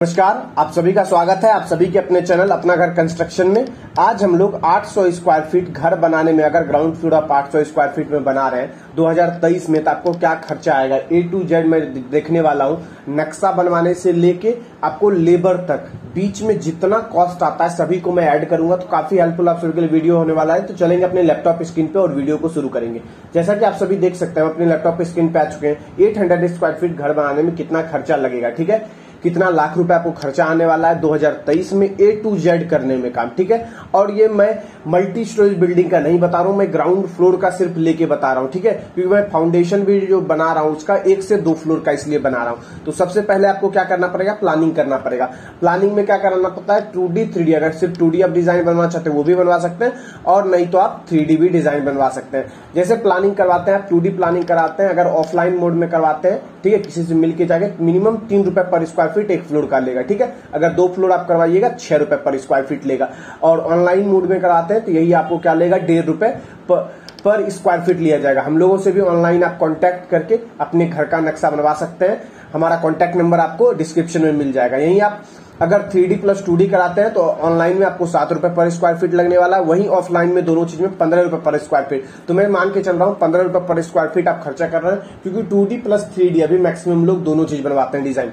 नमस्कार, आप सभी का स्वागत है आप सभी के अपने चैनल अपना घर कंस्ट्रक्शन में। आज हम लोग 800 स्क्वायर फीट घर बनाने में, अगर ग्राउंड फ्लोर आप 800 स्क्वायर फीट में बना रहे हैं 2023 में, तो आपको क्या खर्चा आएगा A to Z मैं देखने वाला हूं। नक्शा बनवाने से लेके आपको लेबर तक, बीच में जितना कॉस्ट आता है सभी को मैं ऐड करूंगा, तो काफी हेल्पफुल आप सभी के लिए वीडियो होने वाला है। तो चलेंगे अपने लैपटॉप स्क्रीन पे और वीडियो को शुरू करेंगे। जैसा कि आप सभी देख सकते हैं, अपने लैपटॉप स्क्रीन पे आ चुके हैं। 800 स्क्वायर फीट घर बनाने में कितना खर्चा लगेगा, ठीक है, कितना लाख रुपए आपको खर्चा आने वाला है 2023 में A to Z करने में काम, ठीक है। और ये मैं मल्टी स्टोरेज बिल्डिंग का नहीं बता रहा हूं, मैं ग्राउंड फ्लोर का सिर्फ लेके बता रहा हूं, ठीक है, क्योंकि मैं फाउंडेशन भी जो बना रहा हूं उसका 1 से 2 फ्लोर का इसलिए बना रहा हूं। तो सबसे पहले आपको क्या करना पड़ेगा, प्लानिंग करना पड़ेगा। प्लानिंग में क्या करना पड़ता है, 2D 3D, अगर सिर्फ 2D आप डिजाइन बनवा चाहते हैं वो भी बनवा सकते हैं, और नहीं तो आप 3D भी डिजाइन बनवा सकते हैं। जैसे प्लानिंग करवाते हैं आप, 2D प्लानिंग कराते हैं, अगर ऑफलाइन मोड में करवाते हैं, ठीक है, किसी से मिलकर जाके, मिनिमम 3 रुपए पर स्क्वायर फीट एक फ्लोर का लेगा, ठीक है। अगर 2 फ्लोर आप करवाइएगा 6 रुपए पर स्क्वायर फीट लेगा। और ऑनलाइन मोड में कराते हैं तो यही आपको क्या लेगा, 1.5 रुपए पर स्क्वायर फीट लिया जाएगा। हम लोगों से भी ऑनलाइन आप कांटेक्ट करके अपने घर का नक्शा बनवा सकते हैं। हमारा कांटेक्ट नंबर आपको डिस्क्रिप्शन में मिल जाएगा। यही आप अगर 3D प्लस 2D कराते हैं तो ऑनलाइन में आपको 7 रुपए पर स्क्वायर फीट लगने वाला है, वहीं ऑफलाइन में दोनों चीज में 15 रुपए पर स्क्वायर फीट। तो मैं मान के चल रहा हूं 15 रुपए पर स्क्वायर फीट आप खर्चा कर रहे हैं, क्योंकि 2D प्लस 3D अभी मैक्सिमम लोग दोनों चीज बनवाते हैं डिजाइन।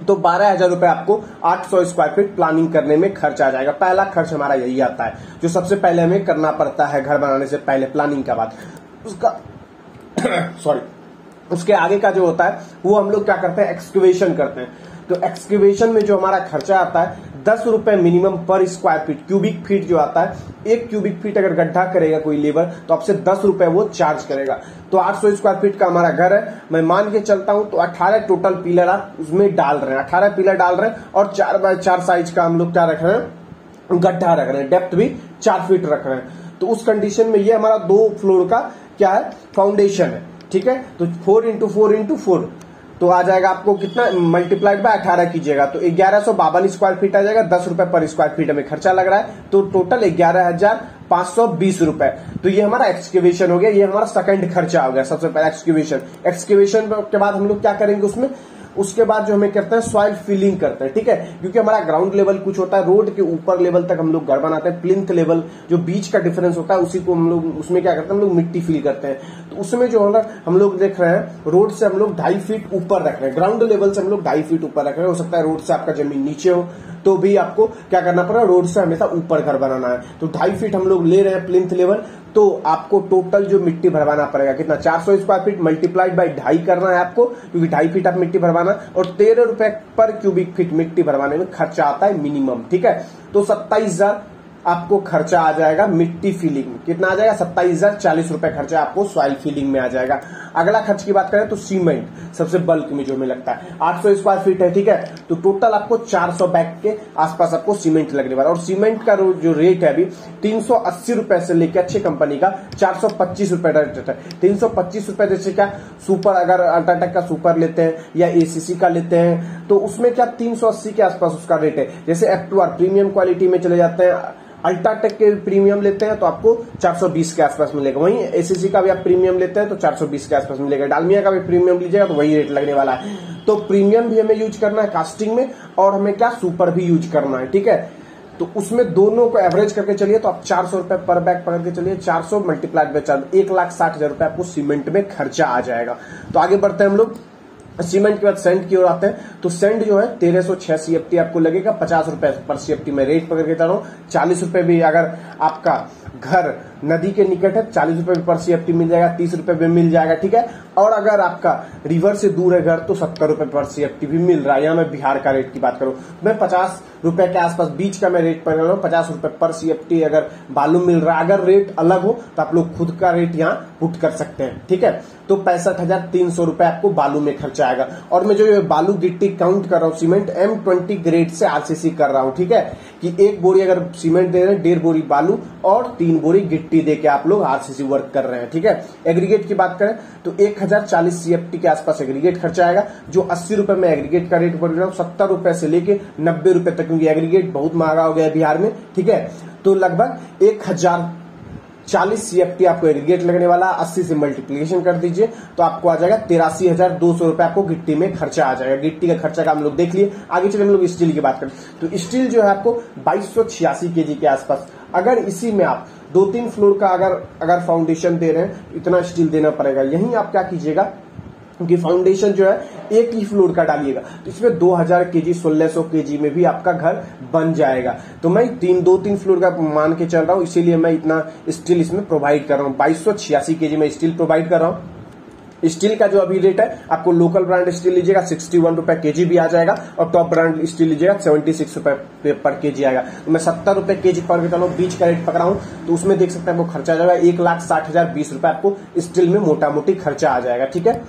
तो 12,000 रुपए आपको 800 स्क्वायर फीट प्लानिंग करने में खर्च आ जाएगा। पहला खर्च हमारा यही आता है, जो सबसे पहले हमें करना पड़ता है घर बनाने से पहले, प्लानिंग का बाद उसका सॉरी उसके आगे का जो होता है वो हम लोग क्या करते हैं, एक्सक्यूवेशन करते हैं। तो एक्सक्यूवेशन में जो हमारा खर्चा आता है 10 रुपए मिनिमम पर स्क्वायर फीट, क्यूबिक फीट जो आता है, 1 क्यूबिक फीट अगर गड्ढा करेगा कोई लेबर तो आपसे 10 रुपए वो चार्ज करेगा। तो 800 स्क्वायर फीट का हमारा घर है, मैं मान के चलता हूं तो 18 टोटल पिलर आप उसमें डाल रहे हैं, 18 पिलर डाल रहे हैं, और 4x4 साइज का हम लोग क्या रख रहे हैं, गड्ढा रख रहे हैं, डेप्थ भी 4 फीट रख रहे हैं। तो उस कंडीशन में ये हमारा 2 फ्लोर का क्या है, फाउंडेशन है, ठीक है। तो 4 into 4 into 4 तो आ जाएगा आपको कितना, मल्टीप्लाइड बाय 18 कीजिएगा तो 1152 स्क्वायर फीट आ जाएगा। 10 रुपए पर स्क्वायर फीट हमें खर्चा लग रहा है, तो टोटल 11,520 रुपए। तो ये हमारा एक्सक्यूवेशन हो गया, ये हमारा सेकंड खर्चा हो गया। सबसे पहले एक्सक्यूवेशन के बाद हम लोग क्या करेंगे उसके बाद जो हमें करते हैं सॉइल फिलिंग करते हैं, ठीक है, क्योंकि हमारा ग्राउंड लेवल कुछ होता है, रोड के ऊपर लेवल तक हम लोग घर बनाते हैं। प्लिंथ लेवल जो बीच का डिफरेंस होता है उसी को हम लोग उसमें क्या करते हैं, हम लोग मिट्टी फिल करते हैं। तो उसमें जो हम लोग देख रहे हैं, रोड से हम लोग 2.5 फीट ऊपर रख रहे हैं, ग्राउंड लेवल से हम लोग 2.5 फीट ऊपर रख रहे हैं। हो सकता है रोड से आपका जमीन नीचे हो तो भी आपको क्या करना पड़ रहा है, रोड से हमेशा ऊपर घर बनाना है। तो 2.5 फीट हम लोग ले रहे हैं प्लिंथ लेवल, तो आपको टोटल जो मिट्टी भरवाना पड़ेगा कितना, 400 स्क्वायर फीट मल्टीप्लाइड बाय 2.5 करना है आपको, क्योंकि 2.5 फीट आप मिट्टी भरवाना, और 13 रुपए पर क्यूबिक फीट मिट्टी भरवाने में खर्चा आता है मिनिमम, ठीक है। तो 27,000 आपको खर्चा आ जाएगा मिट्टी फिलिंग में। कितना आ जाएगा, 27,040 रुपए खर्चा आपको सॉइल फिलिंग में आ जाएगा। अगला खर्च की बात करें तो सीमेंट सबसे बल्क में जो हमें लगता है, 800 स्क्वायर फीट है, ठीक है, तो टोटल आपको 400 बैग के आसपास आपको सीमेंट लगने वाला। और सीमेंट का जो रेट है अभी 380 रुपए से लेकर अच्छी कंपनी का 425 रुपए रेट है। 325 रुपए जैसे क्या सुपर, अगर अल्ट्राटेक का सुपर लेते हैं या ACC का लेते हैं तो उसमें क्या 380 के आसपास उसका रेट है। जैसे F2R प्रीमियम क्वालिटी में चले जाते हैं, अल्ट्राटेक के प्रीमियम लेते हैं तो आपको 420 के आसपास मिलेगा। वहीं ACC का भी आप प्रीमियम लेते हैं तो 420 के आसपास मिलेगा। डालमिया का भी प्रीमियम लीजिएगा तो वही रेट लगने वाला है। तो प्रीमियम भी हमें यूज करना है कास्टिंग में, और हमें क्या सुपर भी यूज करना है, ठीक है। तो उसमें दोनों को एवरेज करके चलिए तो आप 400 रुपए पर बैग पकड़ के चलिए, 400 मल्टीप्लाइड बाय 4, 1,60,000 रुपए आपको सीमेंट में खर्चा आ जाएगा। तो आगे बढ़ते हैं हम लोग, सीमेंट के बाद सेंड की ओर आते हैं। तो सेंड जो है 1306 CFT आपको लगेगा, 50 रुपए पर CFT में रेट पकड़ के चल रहा हूं। 40 रुपए भी अगर आपका घर नदी के निकट है 40 रुपए पर CFT मिल जाएगा, 30 रुपए में मिल जाएगा, ठीक है। और अगर आपका रिवर से दूर है घर तो 70 रुपए पर CFT भी मिल रहा है। यहाँ मैं बिहार का रेट की बात करूं, मैं 50 रुपए के आसपास बीच का मैं रेट पकड़ रहा हूँ। 50 रुपए पर CFT अगर बालू मिल रहा है, अगर रेट अलग हो तो आप लोग खुद का रेट यहाँ पुट कर सकते हैं, ठीक है। तो 65,300 रुपए आपको बालू में खर्चा आएगा। और मैं जो बालू गिट्टी काउंट कर रहा हूँ, सीमेंट M20 ग्रेड से RCC कर रहा हूँ, ठीक है, कि 1 बोरी अगर सीमेंट दे रहे हैं, 1.5 बोरी बालू और 3 बोरी गिट्टी देके आप लोग RCC वर्क कर रहे हैं, ठीक है। एग्रीगेट की बात करें तो 1040 CFT के आसपास एग्रीगेट खर्चा आएगा, जो 80 रुपए में एग्रीगेट का रेट बढ़ रहा हूँ, 70 रुपए से लेके 90 रुपए तक, क्योंकि एग्रीगेट बहुत महंगा हो गया है बिहार में, ठीक है। तो लगभग 1000 40 CFT आपको एग्रीगेट लगने वाला, 80 से मल्टीप्लीकेशन कर दीजिए तो आपको आ जाएगा 83,200 रुपए आपको गिट्टी में खर्चा आ जाएगा। गिट्टी का खर्चा का हम लोग देख लिए। आगे चले हम लोग स्टील की बात करें तो स्टील जो है आपको 2286 kg के आसपास, अगर इसी में आप 2-3 फ्लोर का अगर फाउंडेशन दे रहे हैं इतना स्टील देना पड़ेगा। यहीं आप क्या कीजिएगा कि फाउंडेशन जो है एक ही फ्लोर का डालिएगा तो इसमें 2000 kg 1600 kg में भी आपका घर बन जाएगा। तो मैं 2-3 फ्लोर का मान के चल रहा हूं, इसीलिए मैं इतना स्टील इसमें प्रोवाइड कर रहा हूं। 2286 kg में स्टील प्रोवाइड कर रहा हूं। स्टील का जो अभी रेट है आपको लोकल ब्रांड स्टील लीजिएगा 61 रुपए केजी भी आ जाएगा और टॉप ब्रांड स्टील लीजिएगा 76 रुपए पर केजी आएगा। तो मैं 70 रुपए केजी पर चलो बीच का रेट पकड़ा हूं तो उसमें देख सकते हैं आपको खर्चा आ जाएगा 1,60,020 रुपए आपको स्टील में मोटा मोटी खर्चा आ जाएगा। ठीक है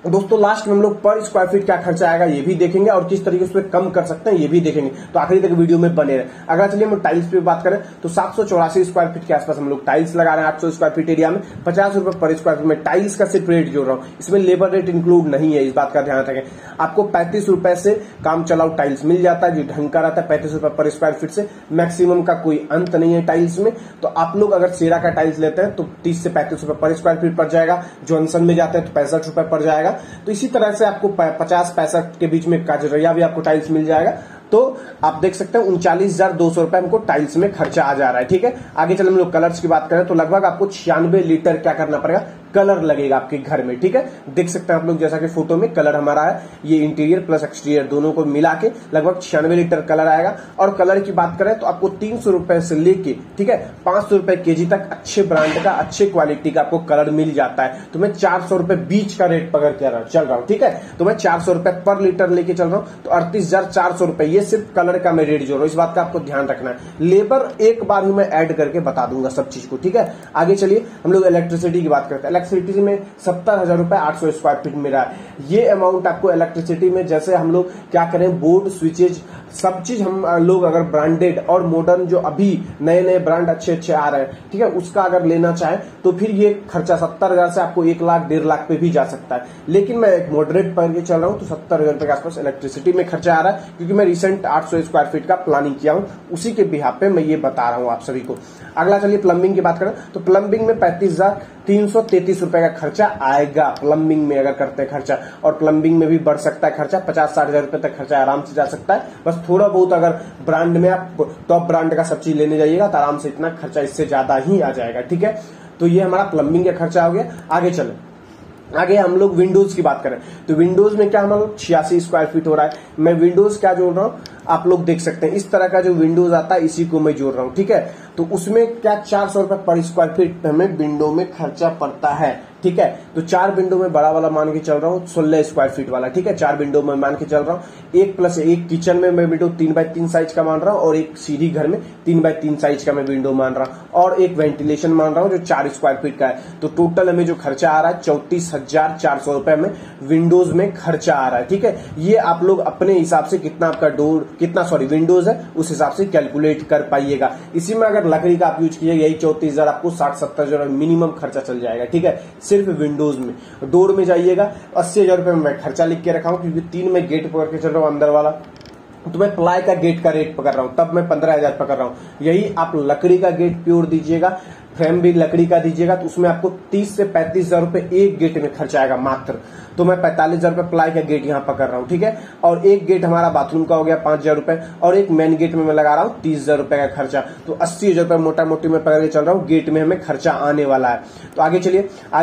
दोस्तों, लास्ट में हम लोग पर स्क्वायर फीट क्या खर्चा आएगा ये भी देखेंगे और किस तरीके से कम कर सकते हैं ये भी देखेंगे। तो आखिरी तक वीडियो में बने रहे। अगर चलिए हम टाइल्स पे बात करें तो 784 स्क्वायर फीट के आसपास हम लोग टाइल्स लगा रहे हैं। 800 स्क्वायर फीट एरिया में 50 रुपए पर स्क्वायर फीट में टाइल्स का सिर्फ रेट जोड़ रहा हूँ, इसमें लेबर रेट इंक्लूड नहीं है, इस बात का ध्यान रखें। आपको 35 रुपए से काम चलाओ टाइल्स मिल जाता है जो ढंग का रहता है। 35 रुपए पर स्क्वायर फीट से मैक्सिमम का कोई अंत नहीं है टाइल्स में। तो आप लोग अगर सेरा का टाइल्स लेते हैं तो 30 से 35 रुपए पर स्क्वायर फीट पड़ जाएगा। जॉनसन में जाते हैं तो 65 रुपए पड़ जाएगा। तो इसी तरह से आपको 50-65 के बीच में काजरैया भी आपको टाइल्स मिल जाएगा। तो आप देख सकते हैं 39,200 रुपए हमको टाइल्स में खर्चा आ जा रहा है। ठीक है, आगे चले हम लोग कलर्स की बात करें तो लगभग आपको 96 लीटर क्या करना पड़ेगा कलर लगेगा आपके घर में। ठीक है, देख सकते हैं आप लोग जैसा कि फोटो में कलर हमारा है, ये इंटीरियर प्लस एक्सटीरियर दोनों को मिला के लगभग 96 लीटर कलर आएगा। और कलर की बात करें तो आपको 300 रुपए से लेके ठीक है 500 रुपए केजी तक अच्छे ब्रांड का अच्छे क्वालिटी का आपको कलर मिल जाता है। तो मैं 400 रुपए बीच का रेट पकड़ के चल रहा हूँ। ठीक है, तो मैं 400 रुपए पर लीटर लेके चल रहा हूँ तो 38,400 रुपए ये सिर्फ कलर का मैं रेट जोड़ रहा हूँ। इस बात का आपको ध्यान रखना है। लेबर एक बार ही मैं ऐड करके बता दूंगा सब चीज को। ठीक है, आगे चलिए हम लोग इलेक्ट्रिसिटी की बात करते हैं। इलेक्ट्रिसिटी में 70,000 रुपए 800 स्क्वायर फीट में रहा है। ये अमाउंट आपको इलेक्ट्रिसिटी में जैसे हम लोग क्या करें बोर्ड स्विचेज सब चीज हम लोग अगर ब्रांडेड और मॉडर्न जो अभी नए नए ब्रांड अच्छे आ रहे हैं ठीक है उसका अगर लेना चाहे तो फिर ये खर्चा 70,000 से आपको 1 लाख 1.5 लाख पे भी जा सकता है। लेकिन मैं एक मॉडरेट पर चल रहा हूं तो 70,000 रुपए के आसपास इलेक्ट्रिसिटी में खर्चा आ रहा है क्योंकि मैं रिसेंट 800 स्क्वायर फीट का प्लानिंग किया हूं, उसी के बिहाफ पे मैं ये बता रहा हूं आप सभी को। अगला चलिए प्लम्बिंग की बात करें तो प्लम्बिंग में 35,333 रुपए का खर्चा आएगा प्लम्बिंग में अगर करते हैं खर्चा। और प्लम्बिंग में भी बढ़ सकता है खर्चा, 50-60 रुपए तक खर्चा आराम से जा सकता है। बस थोड़ा बहुत अगर ब्रांड में आप टॉप ब्रांड का सब चीज लेने जाइएगा तो आराम से इतना खर्चा इससे ज्यादा ही आ जाएगा। ठीक है, तो ये हमारा प्लम्बिंग का खर्चा हो गया। आगे चले, आगे हम लोग विंडोज की बात करें तो विंडोज में क्या हमारा 86 स्क्वायर फीट हो रहा है। मैं विंडोज क्या जोड़ रहा हूं आप लोग देख सकते हैं, इस तरह का जो विंडोज आता है इसी को मैं जोड़ रहा हूं। ठीक है, तो उसमें क्या 400 रुपए पर स्क्वायर फीट हमें विंडो में खर्चा पड़ता है। ठीक है, तो 4 विंडो में बड़ा वाला मान के चल रहा हूँ 16 स्क्वायर फीट वाला। ठीक है, 4 विंडो में मान के चल रहा हूँ। 1+1 किचन में मैं विंडो 3x3 साइज का मान रहा हूँ और एक सीढ़ी घर में 3x3 साइज का मैं विंडो मान रहा हूँ और एक वेंटिलेशन मान रहा हूँ जो 4 स्क्वायर फीट का है। तो टोटल हमें जो खर्चा आ रहा है 34,400 रुपए में विंडोज में खर्चा आ रहा है। ठीक है, ये आप लोग अपने हिसाब से कितना आपका डोर विंडोज है उस हिसाब से कैलकुलेट कर पाइएगा। इसी में अगर लकड़ी का आप यूज कीजिए यही 34,000 आपको 60-70,000 मिनिमम खर्चा चल जाएगा। ठीक है, सिर्फ विंडोज में। डोर में जाइएगा 80,000 रुपए में मैं खर्चा लिख के रखा हूं क्योंकि 3 में गेट पकड़ के चल रहा हूं अंदर वाला, तो मैं प्लाई का गेट का रेट पकड़ रहा हूं तब मैं 15,000 पकड़ रहा हूं। यही आप लकड़ी का गेट प्योर दीजिएगा, फ्रेम भी लकड़ी का दीजिएगा तो उसमें आपको 30 से 35,000 रुपए एक गेट में खर्चा आएगा मात्र। तो मैं 45,000 रुपए प्लाई का गेट यहाँ पकड़ रहा हूँ। ठीक है, और एक गेट हमारा बाथरूम का हो गया 5,000 रुपए और एक मेन गेट में मैं लगा रहा हूँ 30,000 रुपए का खर्चा। तो 80,000 रुपए मोटा मोटी में पकड़ के चल रहा हूँ गेट में हमें खर्चा आने वाला है। तो आगे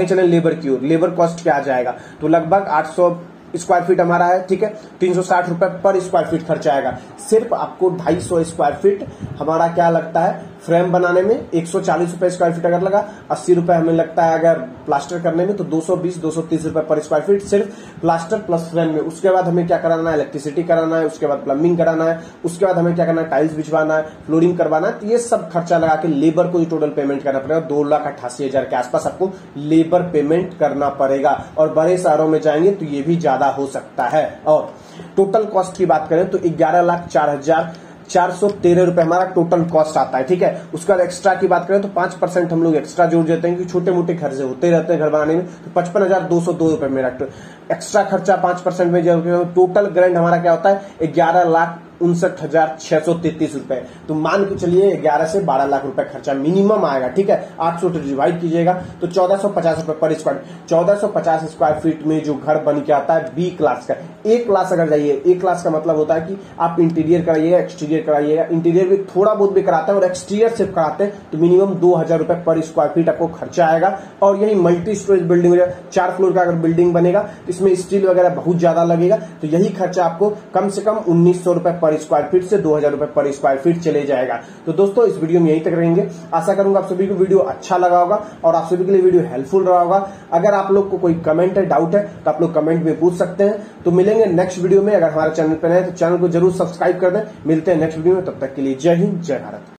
चले लेबर की ओर। लेबर कॉस्ट क्या आ जाएगा तो लगभग 800 स्क्वायर फीट हमारा है। ठीक है, 360 रुपए पर स्क्वायर फीट खर्चा आएगा। सिर्फ आपको 250 स्क्वायर फीट हमारा क्या लगता है फ्रेम बनाने में 140 रुपए स्क्वायर फीट अगर लगा, 80 रुपए हमें लगता है अगर प्लास्टर करने में तो 220-230 रुपए पर स्क्वायर फीट सिर्फ प्लास्टर प्लस फ्रेम में। उसके बाद हमें क्या कराना है इलेक्ट्रिसिटी कराना है, उसके बाद प्लम्बिंग कराना है, उसके बाद हमें क्या करना है टाइल्स बिछवाना है, फ्लोरिंग करवाना है। तो ये सब खर्चा लगा के लेबर को टोटल पेमेंट करना पड़ेगा 2,88,000 के आसपास आपको लेबर पेमेंट करना पड़ेगा। और बड़े शहरों में जाएंगे तो ये भी ज्यादा हो सकता है। और टोटल कॉस्ट की बात करें तो 11,04,413 रुपए हमारा टोटल कॉस्ट आता है। ठीक है, उसका एक्स्ट्रा की बात करें तो 5% हम लोग एक्स्ट्रा जोड़ देते हैं क्योंकि छोटे मोटे खर्चे होते रहते हैं घर बनाने में। तो 55,202 रुपए मेरा एक्स्ट्रा खर्चा 5% में जो टोटल ग्रांट हमारा क्या होता है 11,59,633 रुपए। तो मान के चलिए 11 से 12 लाख रुपए खर्चा मिनिमम आएगा, ठीक है। 800 डिवाइड कीजिएगा तो 1450 रुपए पर स्क्वायर। 1450 स्क्वायर फीट में जो घर बन के आता है बी क्लास का। ए क्लास अगर जाइए, ए क्लास का मतलब होता है कि आप इंटीरियर कराइएगा, एक्सटीरियर कराइएगा, इंटीरियर भी थोड़ा बहुत भी कराते हैं और एक्सटीरियर सिर्फ कराते हैं तो मिनिमम 2000 रुपए पर स्क्वायर फीट आपको खर्चा आएगा। और यही मल्टी स्टोरेज बिल्डिंग हो जाए, 4 फ्लोर का अगर बिल्डिंग बनेगा तो इसमें स्टील वगैरह बहुत ज्यादा लगेगा, तो यही खर्चा आपको कम से कम 1900 रुपए पर स्क्वायर फीट से 2000 रुपए पर स्क्वायर फीट चले जाएगा। तो दोस्तों इस वीडियो में यहीं तक रहेंगे। आशा करूंगा आप सभी को वीडियो अच्छा लगा होगा और आप सभी के लिए वीडियो हेल्पफुल रहा होगा। अगर आप लोग को कोई कमेंट है, डाउट है तो आप लोग कमेंट में पूछ सकते हैं। तो मिलेंगे नेक्स्ट वीडियो में। अगर हमारे चैनल पर नए तो चैनल को जरूर सब्सक्राइब कर दें। मिलते हैं नेक्स्ट वीडियो में, तब तक के लिए जय हिंद, जय भारत।